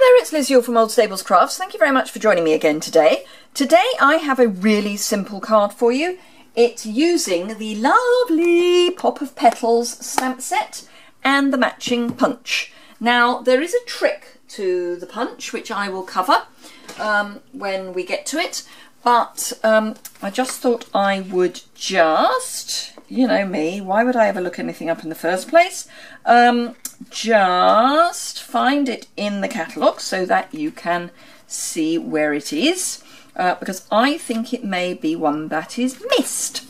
Hi there, it's Liz Yuille from Old Stables Crafts. Thank you very much for joining me again today. Today I have a really simple card for you. It's using the lovely Pop of Petals stamp set and the matching punch. Now there is a trick to the punch which I will cover when we get to it, but I just thought I would just, you know me, why would I ever look anything up in the first place? Just find it in the catalogue so that you can see where it is, because I think it may be one that is missed.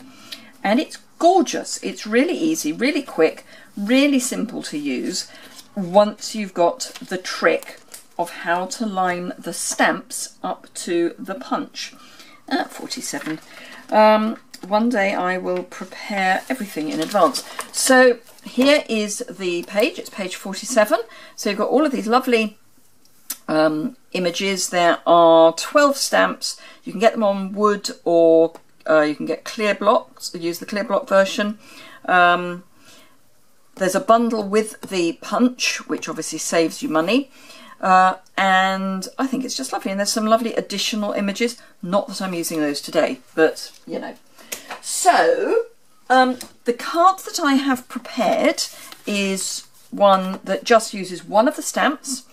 And it's gorgeous. It's really easy, really quick, really simple to use once you've got the trick of how to line the stamps up to the punch. 47. One day I will prepare everything in advance. So here is the page, it's page 47. So you've got all of these lovely images. There are 12 stamps. You can get them on wood, or you can get clear blocks, use the clear block version. There's a bundle with the punch, which obviously saves you money. And I think it's just lovely. And there's some lovely additional images. Not that I'm using those today, but you know. So the card that I have prepared is one that just uses one of the stamps,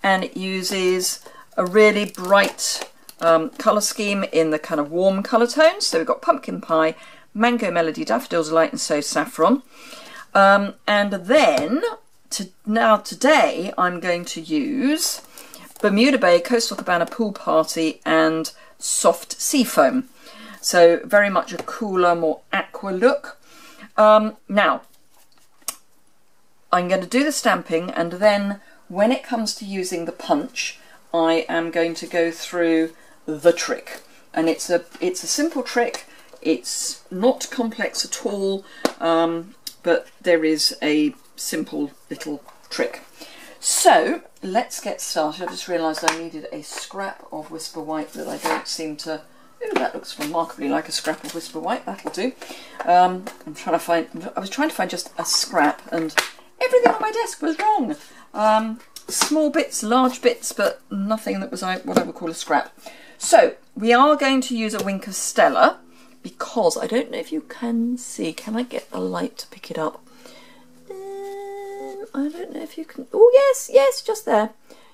and it uses a really bright colour scheme in the kind of warm colour tones. So we've got Pumpkin Pie, Mango Melody, Daffodil Delight and So Saffron. And then today I'm going to use Bermuda Bay, Coastal Cabana, Pool Party and Soft Seafoam. So very much a cooler, more aqua look. Now, I'm going to do the stamping, and then when it comes to using the punch, I am going to go through the trick. And it's a simple trick. It's not complex at all, but there is a simple little trick. So let's get started. I just realised I needed a scrap of Whisper White that I don't seem to. Ooh, that looks remarkably like a scrap of Whisper White. That'll do. I was trying to find just a scrap, and everything on my desk was wrong. Small bits, large bits, but nothing that was what I would call a scrap. So we are going to use a Wink of Stella, because I don't know if you can see. Can I get the light to pick it up? I don't know if you can. Oh yes, just there.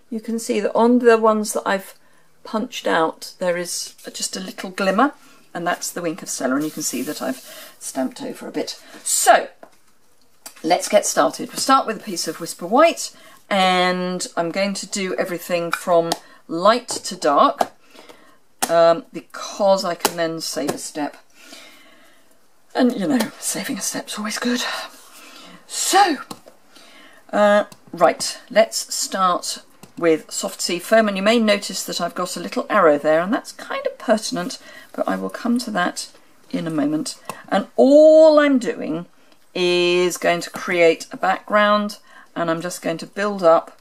You can see that on the ones that I've punched out there is just a little glimmer, and that's the Wink of Stella, and you can see that I've stamped over a bit. So let's get started. We'll start with a piece of Whisper White, and I'm going to do everything from light to dark, because I can then save a step, and you know, saving a step's always good. So right, let's start with Soft Seafoam, and you may notice that I've got a little arrow there, and that's kind of pertinent, but I will come to that in a moment. And all I'm doing is going to create a background, and I'm just going to build up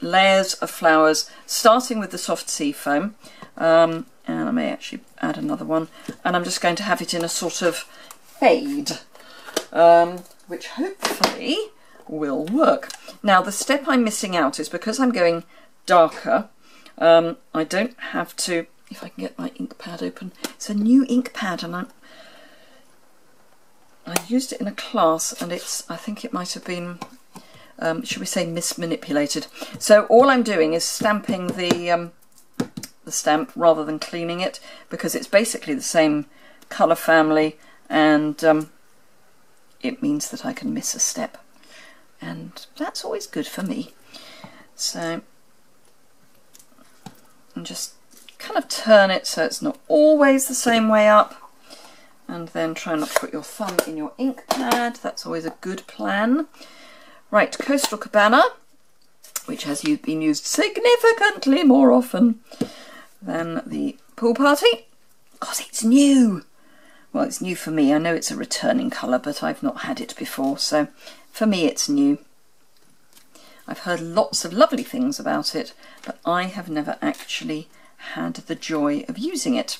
layers of flowers, starting with the Soft Seafoam, and I may actually add another one, and I'm just going to have it in a sort of fade, which hopefully will work. Now the step I'm missing out is because I'm going darker. I don't have to, if I can get my ink pad open, it's a new ink pad, and I used it in a class, and I think it might have been, should we say, mismanipulated. So all I'm doing is stamping the stamp rather than cleaning it, because it's basically the same colour family, and it means that I can miss a step. And that's always good for me. So, and just kind of turn it so it's not always the same way up, and then try not to put your thumb in your ink pad. That's always a good plan. Right, Coastal Cabana, which has been used significantly more often than the Pool Party, because it's new. Well, it's new for me. I know it's a returning colour, but I've not had it before, so for me it's new. I've heard lots of lovely things about it, but I have never actually had the joy of using it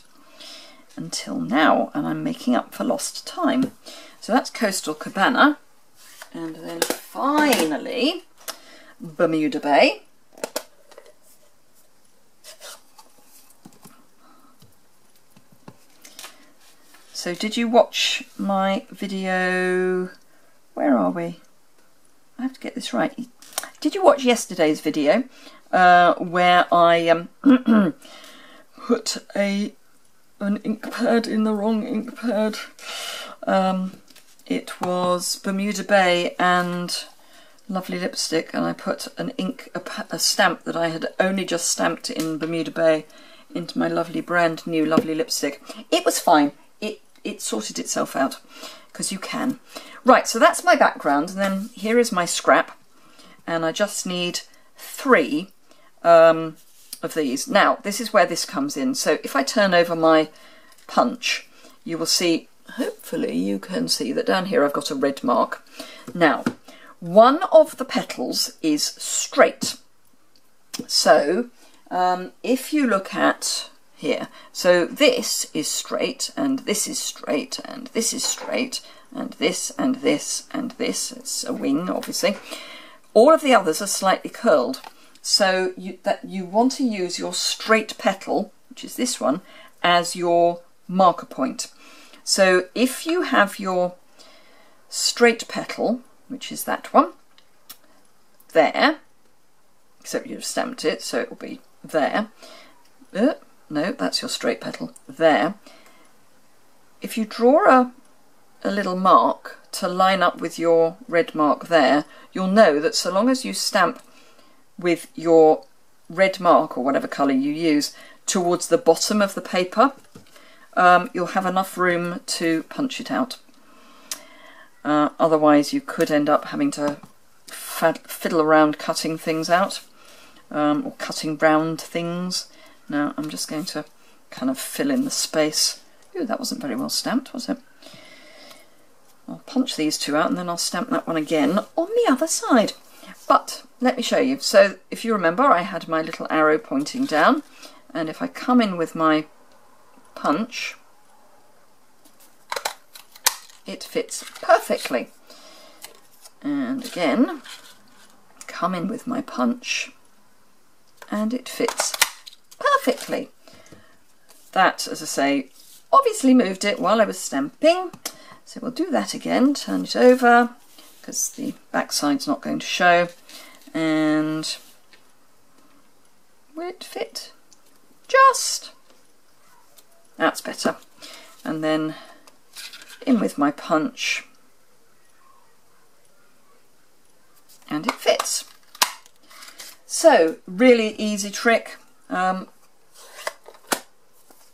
until now, and I'm making up for lost time. So that's Coastal Cabana, and then finally Bermuda Bay. So did you watch my video? Where are we? I have to get this right. Did you watch yesterday's video where I put an ink pad in the wrong ink pad? It was Bermuda Bay and lovely lipstick, and I put an a stamp that I had only just stamped in Bermuda Bay into my lovely brand new lovely lipstick. It was fine. It sorted itself out, because you can. Right, so that's my background, and then here is my scrap, and I just need 3 of these. Now, this is where this comes in. So if I turn over my punch, you will see, hopefully you can see that down here I've got a red mark. Now, one of the petals is straight. So if you look at here, so this is straight, and this is straight, and this is straight, and this, and this, and this. It's a wing, obviously. All of the others are slightly curled. So you want to use your straight petal, which is this one, as your marker point. So if you have your straight petal, which is that one, there, except you've stamped it, so it will be there. No, that's your straight petal, there. If you draw a little mark to line up with your red mark there, you'll know that so long as you stamp with your red mark, or whatever colour you use, towards the bottom of the paper, you'll have enough room to punch it out. Otherwise you could end up having to fiddle around cutting things out, or cutting round things. Now I'm just going to kind of fill in the space. Ooh, that wasn't very well stamped, was it? I'll punch these 2 out, and then I'll stamp that one again on the other side. But let me show you. So if you remember, I had my little arrow pointing down, and if I come in with my punch, it fits perfectly. And again, come in with my punch, and it fits perfectly. That, as I say, obviously moved it while I was stamping. So we'll do that again, turn it over, because the back side's not going to show, and will it fit? Just. That's better. And then in with my punch, and it fits. So, really easy trick.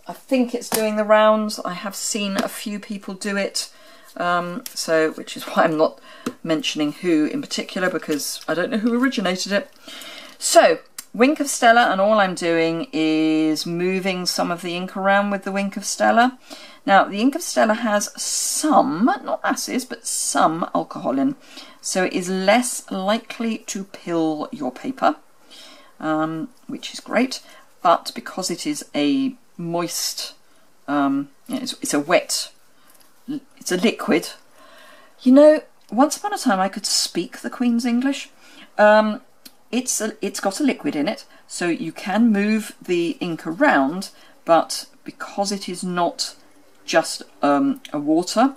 I think it's doing the rounds. I have seen a few people do it, which is why I'm not mentioning who in particular, because I don't know who originated it. So, Wink of Stella, and all I'm doing is moving some of the ink around with the Wink of Stella. Now, the Ink of Stella has some, not masses, but some alcohol in, so it is less likely to pill your paper, which is great. But because it is a moist, it's a wet, it's a liquid. You know, once upon a time I could speak the Queen's English. It's got a liquid in it, so you can move the ink around, but because it is not just a water,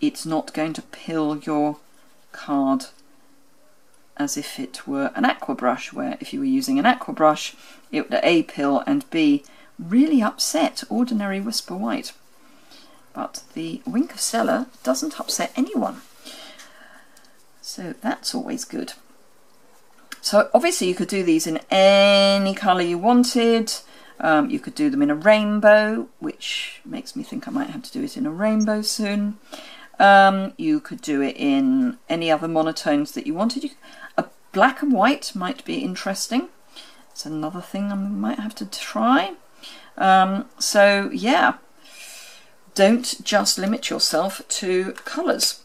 it's not going to pill your card as if it were an aqua brush, where if you were using an aqua brush, it would A, pill, and B, really upset ordinary Whisper White. But the Wink of Stella doesn't upset anyone, so that's always good. So obviously you could do these in any colour you wanted. You could do them in a rainbow, which makes me think I might have to do it in a rainbow soon. You could do it in any other monotones that you wanted. A black and white might be interesting. It's another thing I might have to try. So yeah, don't just limit yourself to colours,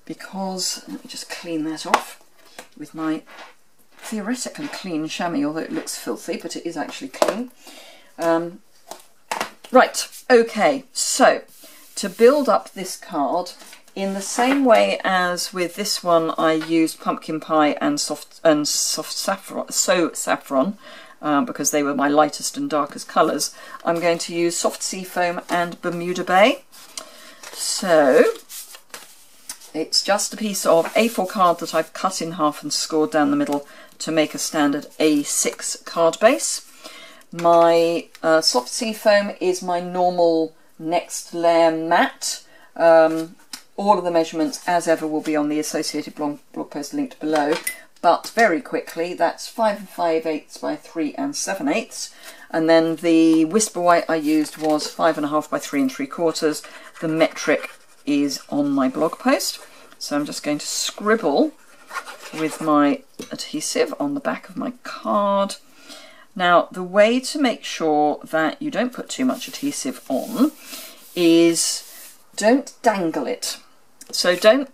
because, let me just clean that off with my theoretically clean chamois, although it looks filthy, but it is actually clean. Right, okay, so to build up this card, in the same way as with this one, I used pumpkin pie and soft saffron, because they were my lightest and darkest colours, I'm going to use Soft Seafoam and Bermuda Bay. So it's just a piece of A4 card that I've cut in half and scored down the middle to make a standard A6 card base. My Soft Seafoam is my normal Next Layer matte. All of the measurements, as ever, will be on the associated blog post linked below. But very quickly, that's 5 5/8 by 3 7/8. And then the Whisper White I used was 5.5 by 3 3/4. The metric is on my blog post. So I'm just going to scribble with my adhesive on the back of my card. Now, the way to make sure that you don't put too much adhesive on is don't dangle it. So don't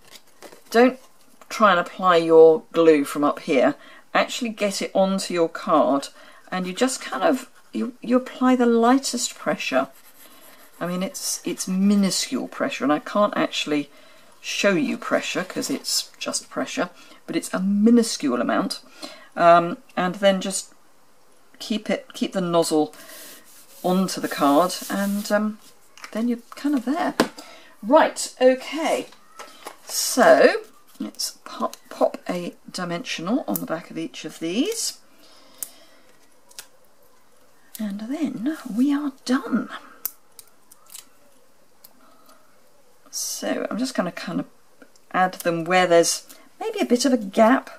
try and apply your glue from up here. Actually get it onto your card, and you just kind of you apply the lightest pressure. I mean, it's minuscule pressure, and I can't actually show you pressure because it's just pressure, but it's a minuscule amount. And then just keep the nozzle onto the card, and then you're kind of there. Right, okay, so let's pop a dimensional on the back of each of these, and then we are done. So I'm just going to kind of add them where there's maybe a bit of a gap.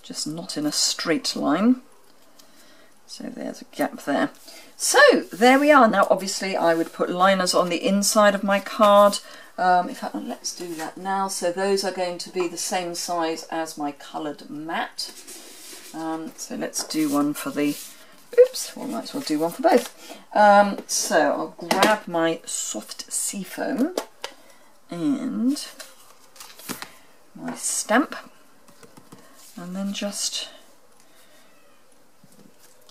Just not in a straight line. So there's a gap there. So there we are. Now obviously I would put liners on the inside of my card. In fact, let's do that now. So those are going to be the same size as my coloured mat. So let's do one for the... Oops, well, might as well do one for both. So I'll grab my Soft Seafoam and my stamp, and then just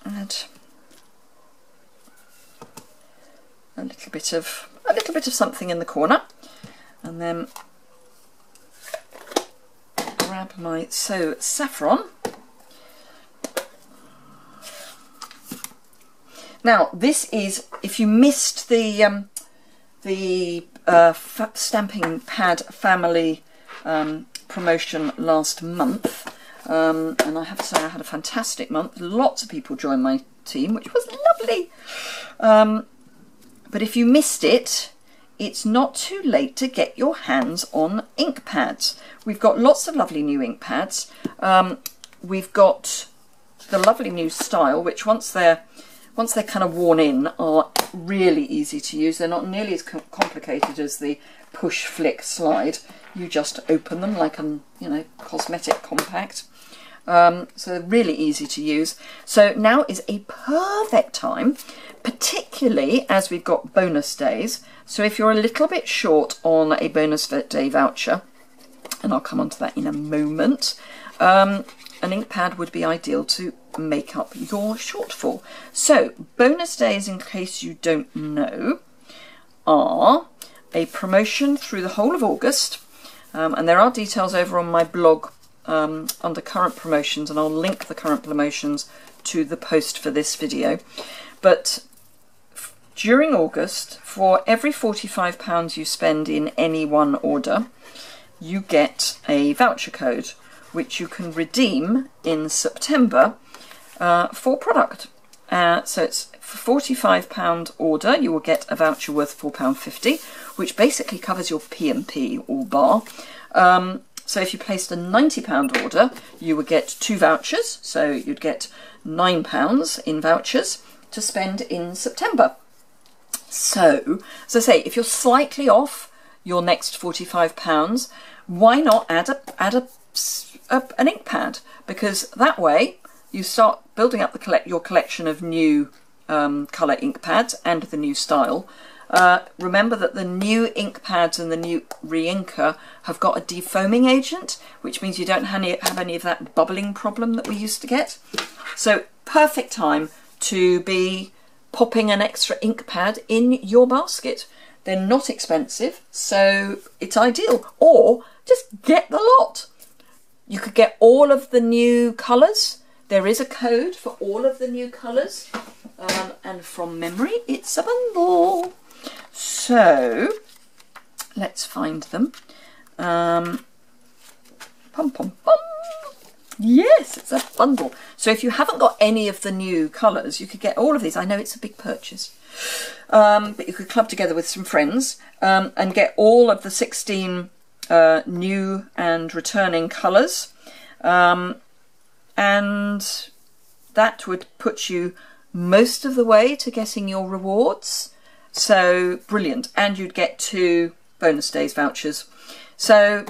add a little bit of something in the corner, and then grab my Saffron. Now this is, if you missed the stamping pad family promotion last month, and I have to say I had a fantastic month. Lots of people joined my team, which was lovely. But if you missed it, it's not too late to get your hands on ink pads. We've got lots of lovely new ink pads. We've got the lovely new style, which once they're kind of worn in, are really easy to use. They're not nearly as complicated as the push, flick, slide. You just open them like a cosmetic compact. So they're really easy to use. So now is a perfect time, particularly as we've got bonus days. So if you're a little bit short on a bonus day voucher, and I'll come on to that in a moment, an ink pad would be ideal to make up your shortfall. So bonus days, in case you don't know, are a promotion through the whole of August, and there are details over on my blog under current promotions, and I'll link the current promotions to the post for this video. But during August, for every £45 you spend in any one order, you get a voucher code which you can redeem in September for product. So it's for £45 order, you will get a voucher worth £4.50, which basically covers your P&P or bar. So if you placed a £90 order, you would get 2 vouchers, so you'd get £9 in vouchers to spend in September. So, as I say, if you're slightly off your next £45, why not add an ink pad? Because that way you start building up your collection of new colour ink pads and the new style. Remember that the new ink pads and the new re-inker have got a defoaming agent, which means you don't have any of that bubbling problem that we used to get. So perfect time to be popping an extra ink pad in your basket. They're not expensive, so it's ideal. Or just get the lot. You could get all of the new colours. There is a code for all of the new colours. And from memory, it's a bundle. So, let's find them. Pum pum pum. Yes, it's a bundle. So if you haven't got any of the new colours, you could get all of these. I know it's a big purchase. But you could club together with some friends and get all of the 16 new and returning colours. And that would put you most of the way to getting your rewards. So brilliant. And you'd get 2 bonus days vouchers. So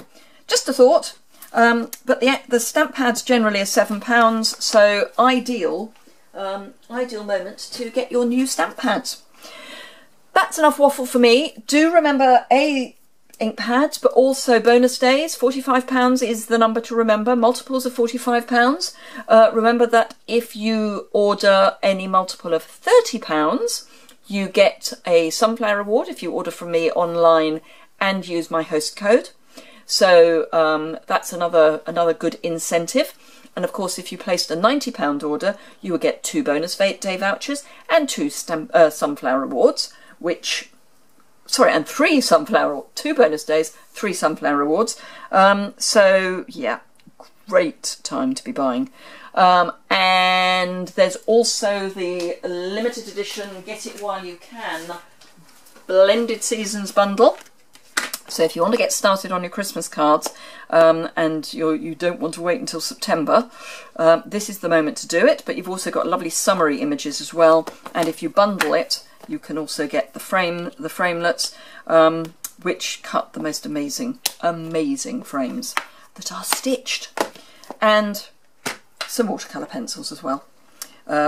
just a thought. But the stamp pads generally are £7, so ideal moment to get your new stamp pads. That's enough waffle for me. Do remember ink pads, but also bonus days. £45 is the number to remember. Multiples of £45. Remember that if you order any multiple of £30, you get a sunflower reward if you order from me online and use my host code. So that's another good incentive. And of course, if you placed a £90 order, you would get 2 bonus day vouchers and 2 sunflower rewards, and 3 sunflower, 2 bonus days, 3 sunflower rewards. So yeah, great time to be buying. And there's also the limited edition Get It While You Can Blended Seasons bundle. So if you want to get started on your Christmas cards and you don't want to wait until September, this is the moment to do it. But you've also got lovely summary images as well. And if you bundle it, you can also get the framelets, which cut the most amazing frames that are stitched. And some watercolour pencils as well,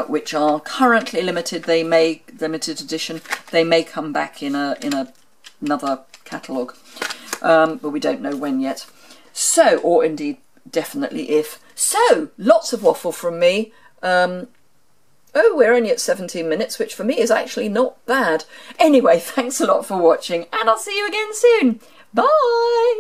which are currently limited. Limited edition. They may come back in another catalogue, but we don't know when yet. So, or indeed, definitely if. So, lots of waffle from me. Oh, we're only at 17 minutes, which for me is actually not bad. Anyway, thanks a lot for watching, and I'll see you again soon. Bye!